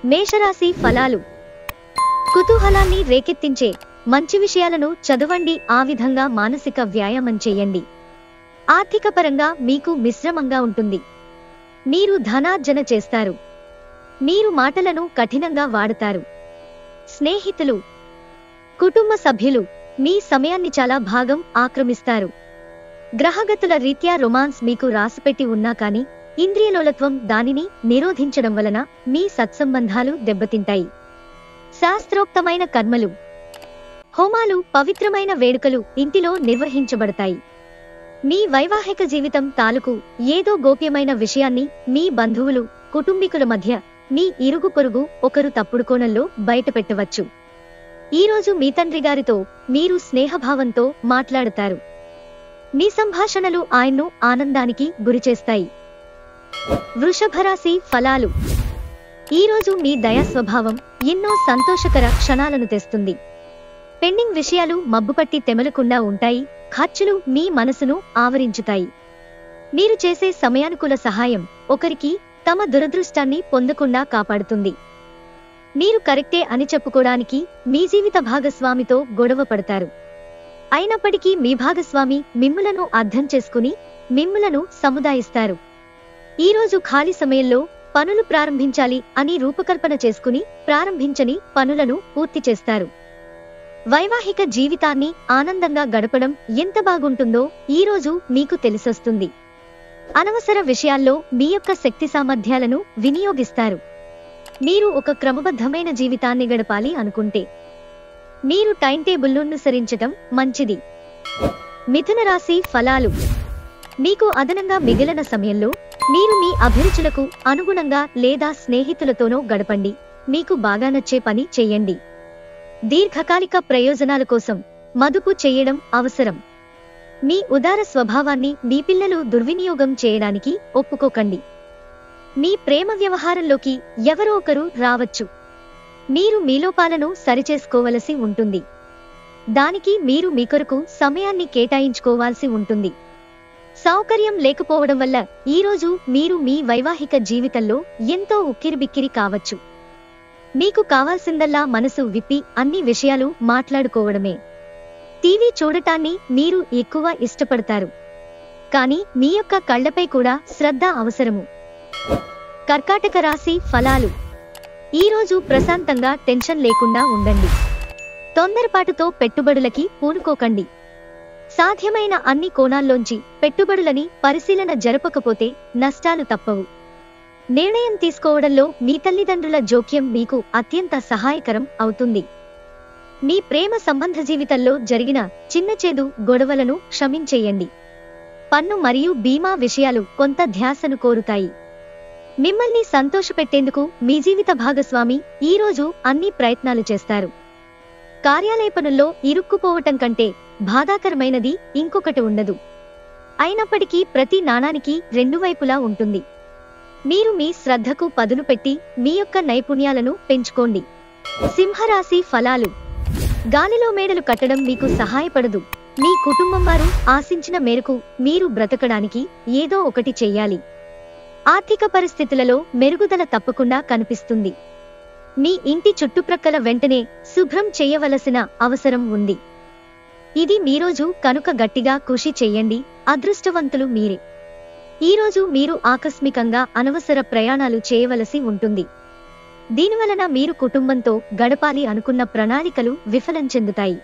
మేషరాశి ఫలాలు. కుతూహలాన్ని రేకెత్తించే మంచి విషయాలను చదవండి. ఆ విధంగా మానసిక వ్యాయామం చేయండి. ఆర్థికపరంగా మీకు మిశ్రమంగా ఉంటుంది. మీరు ధనార్జన చేస్తారు. మీరు మాటలను కఠినంగా వాడతారు. స్నేహితులు, కుటుంబ సభ్యులు మీ సమయాన్ని చాలా భాగం ఆక్రమిస్తారు. గ్రహగతుల రీత్యా రొమాన్స్ మీకు రాసిపెట్టి ఉన్నా కానీ ఇంద్రియలోలత్వం దానిని నిరోధించడం వలన మీ సత్సంబంధాలు దెబ్బతింటాయి. శాస్త్రోక్తమైన కర్మలు, హోమాలు, పవిత్రమైన వేడుకలు ఇంటిలో నిర్వహించబడతాయి. మీ వైవాహిక జీవితం తాలూకు ఏదో గోప్యమైన విషయాన్ని మీ బంధువులు, కుటుంబీకుల మధ్య, మీ ఇరుగు పొరుగు ఒకరు తప్పుడు కోణంలో బయటపెట్టవచ్చు. ఈరోజు మీ తండ్రి గారితో మీరు స్నేహభావంతో మాట్లాడతారు. మీ సంభాషణలు ఆయన్ను ఆనందానికి గురిచేస్తాయి. వృషభరాశి ఫలాలు. ఈరోజు మీ దయా స్వభావం ఎన్నో సంతోషకర క్షణాలను తెస్తుంది. పెండింగ్ విషయాలు మబ్బుపట్టి తెమలకుండా ఉంటాయి. ఖర్చులు మీ మనసును ఆవరించుతాయి. మీరు చేసే సమయానుకూల సహాయం ఒకరికి తమ దురదృష్టాన్ని పొందకుండా కాపాడుతుంది. మీరు కరెక్టే అని చెప్పుకోవడానికి మీ జీవిత భాగస్వామితో గొడవ పడతారు. అయినప్పటికీ మీ భాగస్వామి మిమ్ములను అర్థం చేసుకుని మిమ్ములను సముదాయిస్తారు. ఈరోజు ఖాళీ సమయంలో పనులు ప్రారంభించాలి అని రూపకల్పన చేసుకుని ప్రారంభించని పనులను పూర్తి చేస్తారు. వైవాహిక జీవితాన్ని ఆనందంగా గడపడం ఎంత బాగుంటుందో ఈరోజు మీకు తెలిసొస్తుంది. అనవసర విషయాల్లో మీ యొక్క శక్తి సామర్థ్యాలను వినియోగిస్తారు. మీరు ఒక క్రమబద్ధమైన జీవితాన్ని గడపాలి అనుకుంటే మీరు టైం టేబుల్ను అనుసరించటం మంచిది. మిథున రాశి ఫలాలు. మీకు అదనంగా మిగిలిన సమయంలో మీరు మీ అభిరుచులకు అనుగుణంగా లేదా స్నేహితులతోనో గడపండి. మీకు బాగా నచ్చే పని చేయండి. దీర్ఘకాలిక ప్రయోజనాల కోసం మదుపు చేయడం అవసరం. మీ ఉదార స్వభావాన్ని మీ పిల్లలు దుర్వినియోగం చేయడానికి ఒప్పుకోకండి. మీ ప్రేమ వ్యవహారంలోకి ఎవరో ఒకరు రావచ్చు. మీరు మీ లోపాలను సరిచేసుకోవలసి ఉంటుంది. దానికి మీరు మీ కొరకు సమయాన్ని కేటాయించుకోవాల్సి ఉంటుంది. సౌకర్యం లేకపోవడం వల్ల ఈరోజు మీరు మీ వైవాహిక జీవితంలో ఎంతో ఉక్కిరిబిక్కిరి కావచ్చు. మీకు కావాల్సిందల్లా మనసు విప్పి అన్ని విషయాలు మాట్లాడుకోవడమే. టీవీ చూడటాన్ని మీరు ఎక్కువ ఇష్టపడతారు. కానీ మీ యొక్క కళ్లపై కూడా శ్రద్ధ అవసరము. కర్కాటక రాశి ఫలాలు. ఈరోజు ప్రశాంతంగా టెన్షన్ లేకుండా ఉండండి. తొందరపాటుతో పెట్టుబడులకి పూనుకోకండి. సాధ్యమైన అన్ని కోణాల్లోంచి పెట్టుబడులని పరిశీలన జరపకపోతే నష్టాలు తప్పవు. నిర్ణయం తీసుకోవడంలో మీ తల్లిదండ్రుల జోక్యం మీకు అత్యంత సహాయకరం అవుతుంది. మీ ప్రేమ సంబంధ జీవితంలో జరిగిన చిన్నచేదు గొడవలను క్షమించేయండి. పన్ను మరియు బీమా విషయాలు కొంత ధ్యాసను కోరుతాయి. మిమ్మల్ని సంతోషపెట్టేందుకు మీ జీవిత భాగస్వామి ఈరోజు అన్ని ప్రయత్నాలు చేస్తారు. కార్యాలయ పనుల్లో ఇరుక్కుపోవటం కంటే బాధాకరమైనది ఇంకొకటి ఉండదు. అయినప్పటికీ ప్రతి నాణానికి రెండు వైపులా ఉంటుంది. మీరు మీ శ్రద్ధకు పదును పెట్టి మీ యొక్క నైపుణ్యాలను పెంచుకోండి. సింహరాశి ఫలాలు. గాలిలో మేడలు కట్టడం మీకు సహాయపడదు. మీ కుటుంబం వారు ఆశించిన మేరకు మీరు బ్రతకడానికి ఏదో ఒకటి చెయ్యాలి. ఆర్థిక పరిస్థితులలో మెరుగుదల తప్పకుండా కనిపిస్తుంది. మీ ఇంటి చుట్టుప్రక్కల వెంటనే శుభ్రం చేయవలసిన అవసరం ఉంది. ఇది మీరోజు కనుక గట్టిగా కృషి చెయ్యండి. అదృష్టవంతులు మీరే. ఈరోజు మీరు ఆకస్మికంగా అనవసర ప్రయాణాలు చేయవలసి ఉంటుంది. దీనివలన మీరు కుటుంబంతో గడపాలి అనుకున్న ప్రణాళికలు విఫలం చెందుతాయి.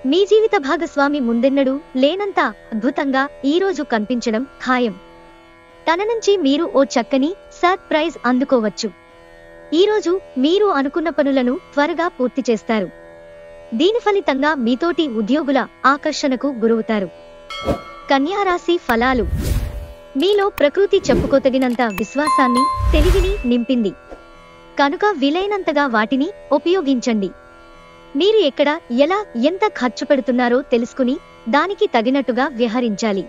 మీ జీవిత భాగస్వామి ముందెన్నడూ లేనంత అద్భుతంగా ఈరోజు కనిపించడం ఖాయం. తన నుంచి మీరు ఓ చక్కని సర్ప్రైజ్ అందుకోవచ్చు. ఈరోజు మీరు అనుకున్న పనులను త్వరగా పూర్తి చేస్తారు. దీని ఫలితంగా మీతోటి ఉద్యోగుల ఆకర్షణకు గురవుతారు. కన్యా రాశి ఫలాలు. మీలో ప్రకృతి చెప్పుకోతగినంత విశ్వాసాన్ని, తెలివిని నింపింది. కనుక వీలైనంతగా వాటిని ఉపయోగించండి. మీరు ఎక్కడ, ఎలా, ఎంత ఖర్చు పెడుతున్నారో తెలుసుకుని దానికి తగినట్టుగా వ్యవహరించాలి.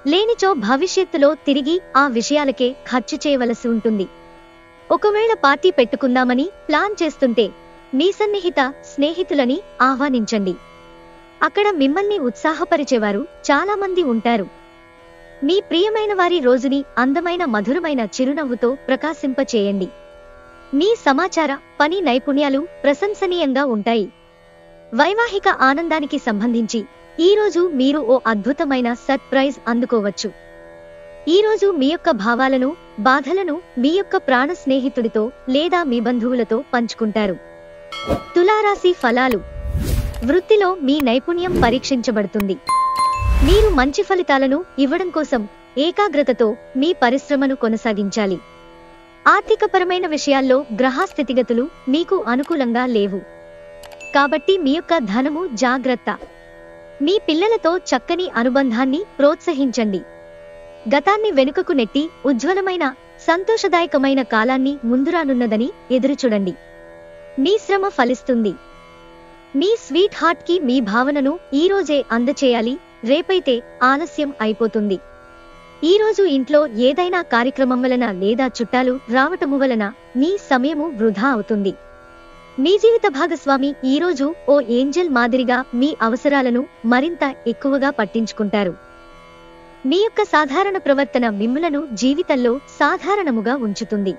లేనిచో భవిష్యత్తులో తిరిగి ఆ విషయాలకే ఖర్చు చేయవలసి ఉంటుంది. ఒకవేళ పార్టీ పెట్టుకుందామని ప్లాన్ చేస్తుంటే మీ సన్నిహిత స్నేహితులని ఆహ్వానించండి. అక్కడ మిమ్మల్ని ఉత్సాహపరిచేవారు చాలా మంది ఉంటారు. మీ ప్రియమైన వారి రోజుని అందమైన మధురమైన చిరునవ్వుతో ప్రకాశింపచేయండి. మీ సమాచార, పని నైపుణ్యాలు ప్రశంసనీయంగా ఉంటాయి. వైవాహిక ఆనందానికి సంబంధించి ఈరోజు మీరు ఓ అద్భుతమైన సర్ప్రైజ్ అందుకోవచ్చు. ఈరోజు మీ యొక్క భావాలను, బాధలను మీ యొక్క ప్రాణ స్నేహితుడితో లేదా మీ బంధువులతో పంచుకుంటారు. తులారాశి ఫలాలు. వృత్తిలో మీ నైపుణ్యం పరీక్షించబడుతుంది. మీరు మంచి ఫలితాలను ఇవ్వడం కోసం ఏకాగ్రతతో మీ పరిశ్రమను కొనసాగించాలి. ఆర్థికపరమైన విషయాల్లో గ్రహ స్థితిగతులు మీకు అనుకూలంగా లేవు. కాబట్టి మీ యొక్క ధనము జాగ్రత్త. మీ పిల్లలతో చక్కని అనుబంధాన్ని ప్రోత్సహించండి. గతాన్ని వెనుకకు నెట్టి ఉజ్వలమైన, సంతోషదాయకమైన కాలాన్ని ముందురానున్నదని ఎదురుచూడండి. మీ శ్రమ ఫలిస్తుంది. మీ స్వీట్ హార్ట్ కి మీ భావనను ఈరోజే అందచేయాలి, రేపైతే ఆలస్యం అయిపోతుంది. ఈరోజు ఇంట్లో ఏదైనా కార్యక్రమం వలన లేదా చుట్టాలు రావటము వలన మీ సమయము వృధా అవుతుంది. మీ జీవిత భాగస్వామి ఈరోజు ఓ ఏంజెల్ మాదిరిగా మీ అవసరాలను మరింత ఎక్కువగా పట్టించుకుంటారు. మీ యొక్క సాధారణ ప్రవర్తన మిమ్ములను జీవితంలో సాధారణముగా ఉంచుతుంది.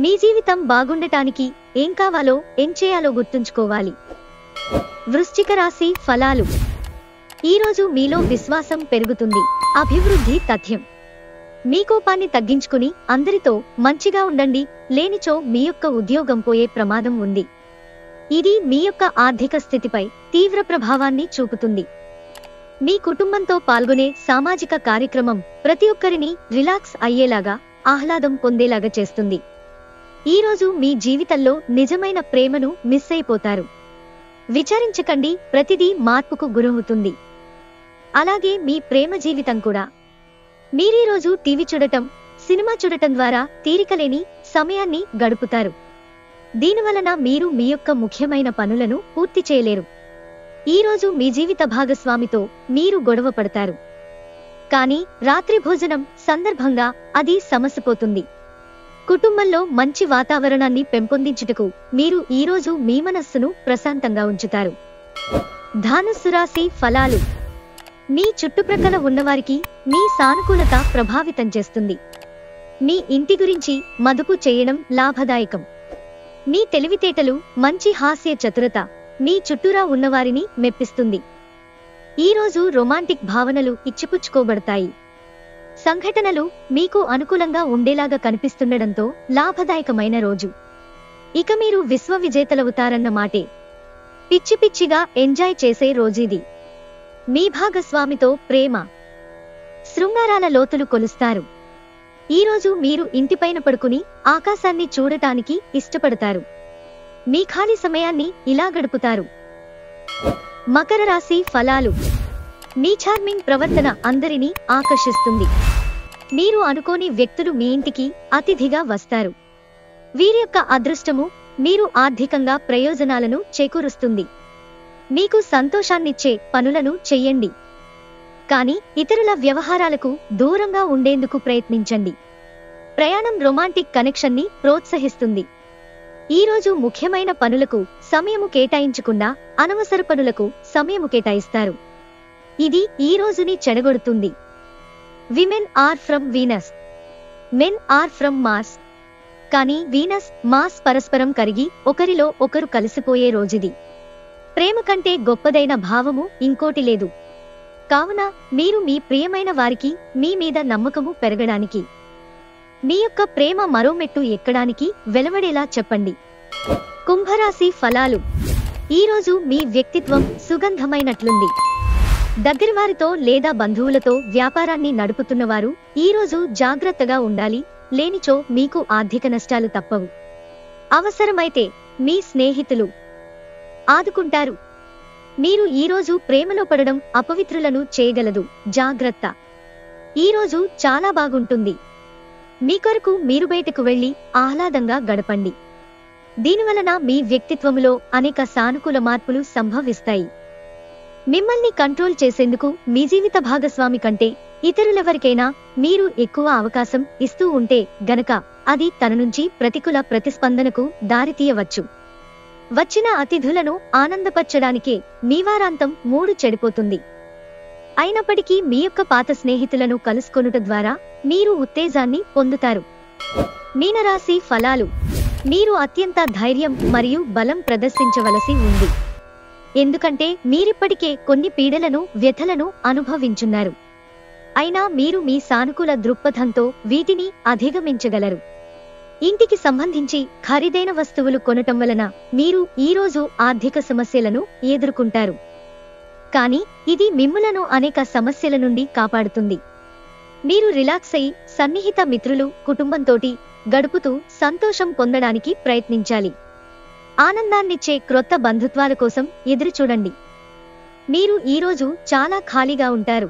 మీ జీవితం బాగుండటానికి ఏం కావాలో, ఏం చేయాలో గుర్తుంచుకోవాలి. వృశ్చిక రాశి ఫలాలు. ఈరోజు మీలో విశ్వాసం పెరుగుతుంది. అభివృద్ధి తథ్యం. మీ కోపాన్ని తగ్గించుకుని అందరితో మంచిగా ఉండండి, లేనిచో మీ యొక్క ఉద్యోగం పోయే ప్రమాదం ఉంది. ఇది మీ యొక్క ఆర్థిక స్థితిపై తీవ్ర ప్రభావాన్ని చూపుతుంది. మీ కుటుంబంతో పాల్గొనే సామాజిక కార్యక్రమం ప్రతి ఒక్కరిని రిలాక్స్ అయ్యేలాగా, ఆహ్లాదం పొందేలాగా చేస్తుంది. ఈరోజు మీ జీవితంలో నిజమైన ప్రేమను మిస్ అయిపోతారు. విచారించకండి, ప్రతిదీ మార్పుకు గురవుతుంది. అలాగే మీ ప్రేమ జీవితం కూడా. మీరీరోజు టీవీ చూడటం, సినిమా చూడటం ద్వారా తీరికలేని సమయాన్ని గడుపుతారు. దీనివలన మీరు మీ యొక్క ముఖ్యమైన పనులను పూర్తి చేయలేరు. ఈరోజు మీ జీవిత భాగస్వామితో మీరు గొడవ పడతారు. కానీ రాత్రి భోజనం సందర్భంగా అది సమసిపోతుంది. కుటుంబంలో మంచి వాతావరణాన్ని పెంపొందించుటకు మీరు ఈరోజు మీ మనస్సును ప్రశాంతంగా ఉంచుతారు. ధనుస్సు రాశి ఫలాలు. మీ చుట్టుప్రక్కల ఉన్నవారికి మీ సానుకూలత ప్రభావితం చేస్తుంది. మీ ఇంటి గురించి మదుపు చేయడం లాభదాయకం. మీ తెలివితేటలు, మంచి హాస్య చతురత మీ చుట్టూరా ఉన్నవారిని మెప్పిస్తుంది. ఈరోజు రొమాంటిక్ భావనలు ఇచ్చిపుచ్చుకోబడతాయి. సంఘటనలు మీకు అనుకూలంగా ఉండేలాగా కనిపిస్తుండడంతో లాభదాయకమైన రోజు. ఇక మీరు విశ్వ విజేతలవుతారన్న మాటే. పిచ్చి పిచ్చిగా ఎంజాయ్ చేసే రోజీది. మీ భాగస్వామితో ప్రేమ, శృంగారాల లోతులు కొలుస్తారు. ఈరోజు మీరు ఇంటిపైన పడుకుని ఆకాశాన్ని చూడటానికి ఇష్టపడతారు. మీ ఖాళీ సమయాన్ని ఇలా గడుపుతారు. మకర రాశి ఫలాలు. మీ చార్మింగ్ ప్రవర్తన అందరినీ ఆకర్షిస్తుంది. మీరు అనుకోని వ్యక్తులు మీ ఇంటికి అతిథిగా వస్తారు. వీరి యొక్క అదృష్టము మీరు ఆర్థికంగా ప్రయోజనాలను చేకూరుస్తుంది. మీకు సంతోషాన్నిచ్చే పనులను చెయ్యండి. కానీ ఇతరుల వ్యవహారాలకు దూరంగా ఉండేందుకు ప్రయత్నించండి. ప్రయాణం రొమాంటిక్ కనెక్షన్ని ప్రోత్సహిస్తుంది. ఈరోజు ముఖ్యమైన పనులకు సమయము కేటాయించకుండా అనవసర పనులకు సమయము కేటాయిస్తారు. ఇది ఈ రోజుని చెడగొడుతుంది. Women are from Venus, men are from Mars. కానీ వీనస్, మార్స్ పరస్పరం కరిగి ఒకరిలో ఒకరు కలిసిపోయే రోజుది. ప్రేమ కంటే గొప్పదైన భావము ఇంకోటి లేదు. కావున మీరు మీ ప్రియమైన వారికి మీ మీద నమ్మకము పెరగడానికి, మీ యొక్క ప్రేమ మరో మెట్టు ఎక్కడానికి వెలువడేలా చెప్పండి. కుంభరాశి ఫలాలు. ఈరోజు మీ వ్యక్తిత్వం సుగంధమైనట్లుంది. దగ్గరవారితో లేదా బంధువులతో వ్యాపారాన్ని నడుపుతున్నవారు ఈరోజు జాగ్రత్తగా ఉండాలి, లేనిచో మీకు ఆర్థిక నష్టాలు తప్పవు. అవసరమైతే మీ స్నేహితులు ఆదుకుంటారు. మీరు ఈరోజు ప్రేమలో పడడం అపవిత్రులను చేయగలదు, జాగ్రత్త. ఈరోజు చాలా బాగుంటుంది. మీ కొరకు మీరు బయటకు వెళ్లి ఆహ్లాదంగా గడపండి. దీనివలన మీ వ్యక్తిత్వములో అనేక సానుకూల మార్పులు సంభవిస్తాయి. మిమ్మల్ని కంట్రోల్ చేసేందుకు మీ జీవిత భాగస్వామి కంటే ఇతరులెవరికైనా మీరు ఎక్కువ అవకాశం ఇస్తూ ఉంటే గనక అది తన నుంచి ప్రతికూల ప్రతిస్పందనకు దారితీయవచ్చు. వచ్చిన అతిథులను ఆనందపరచడానికే మీ వారాంతం మూడు చెడిపోతుంది. అయినప్పటికీ మీ యొక్క పాత స్నేహితులను కలుసుకొనుట ద్వారా మీరు ఉత్తేజాన్ని పొందుతారు. మీనరాశి ఫలాలు. మీరు అత్యంత ధైర్యం మరియు బలం ప్రదర్శించవలసి ఉంది, ఎందుకంటే మీరిప్పటికే కొన్ని పీడలను, వ్యథలను అనుభవించున్నారు. అయినా మీరు మీ సానుకూల దృక్పథంతో వీటిని అధిగమించగలరు. ఇంటికి సంబంధించి ఖరీదైన వస్తువులు కొనటం వలన మీరు ఈరోజు ఆర్థిక సమస్యలను ఎదుర్కొంటారు. కానీ ఇది మిమ్ములను అనేక సమస్యల నుండి కాపాడుతుంది. మీరు రిలాక్స్ అయి సన్నిహిత మిత్రులు, కుటుంబంతోటి గడుపుతూ సంతోషం పొందడానికి ప్రయత్నించాలి. ఆనందాన్నిచ్చే క్రొత్త బంధుత్వాల కోసం ఎదురుచూడండి. మీరు ఈరోజు చాలా ఖాళీగా ఉంటారు.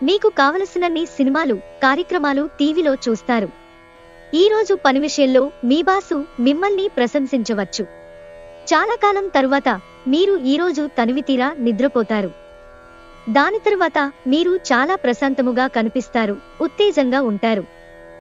మీకు కావలసినన్ని సినిమాలు, కార్యక్రమాలు టీవీలో చూస్తారు. ఈరోజు పని విషయంలో మీ బాసు మిమ్మల్ని ప్రశంసించవచ్చు. చాలా కాలం తరువాత మీరు ఈరోజు తనివితీరా నిద్రపోతారు. దాని తరువాత మీరు చాలా ప్రశాంతముగా కనిపిస్తారు, ఉత్తేజంగా ఉంటారు.